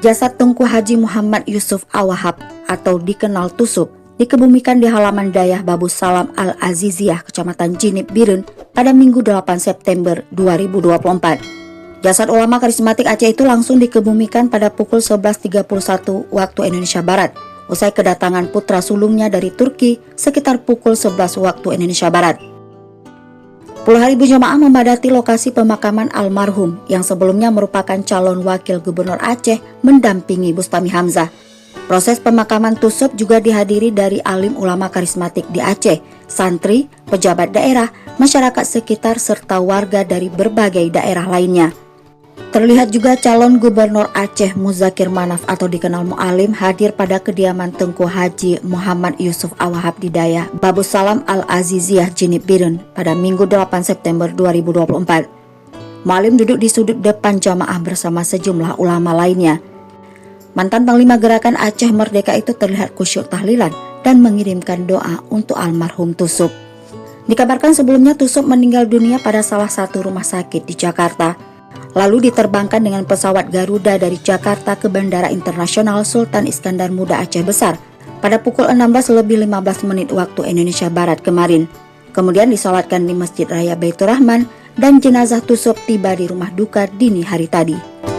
Jasad Tengku Haji Muhammad Yusuf Awahab atau dikenal Tusup dikebumikan di halaman Dayah Babus Salam Al-Aziziyah, Kecamatan Jinib Biren pada Minggu 8 September 2024. Jasad ulama karismatik Aceh itu langsung dikebumikan pada pukul 11.31 waktu Indonesia Barat, usai kedatangan putra sulungnya dari Turki sekitar pukul 11 waktu Indonesia Barat. Puluhan ribu jamaah memadati lokasi pemakaman almarhum yang sebelumnya merupakan calon wakil gubernur Aceh mendampingi Bustami Hamzah. Proses pemakaman Tusup juga dihadiri dari alim ulama karismatik di Aceh, santri, pejabat daerah, masyarakat sekitar, serta warga dari berbagai daerah lainnya. Terlihat juga calon gubernur Aceh Muzakir Manaf atau dikenal Mu'alim hadir pada kediaman Tengku Haji Muhammad Yusuf Awahab di Dayah Babus Salam Al-Aziziyah Jinib Biren pada Minggu 8 September 2024. Mu'alim duduk di sudut depan jamaah bersama sejumlah ulama lainnya. Mantan Panglima Gerakan Aceh Merdeka itu terlihat khusyuk tahlilan dan mengirimkan doa untuk almarhum Tusup. Dikabarkan sebelumnya Tusup meninggal dunia pada salah satu rumah sakit di Jakarta, lalu diterbangkan dengan pesawat Garuda dari Jakarta ke Bandara Internasional Sultan Iskandar Muda Aceh Besar pada pukul 16:15 waktu Indonesia Barat kemarin. Kemudian disolatkan di Masjid Raya Baitur Rahman dan jenazah Tusup tiba di rumah duka dini hari tadi.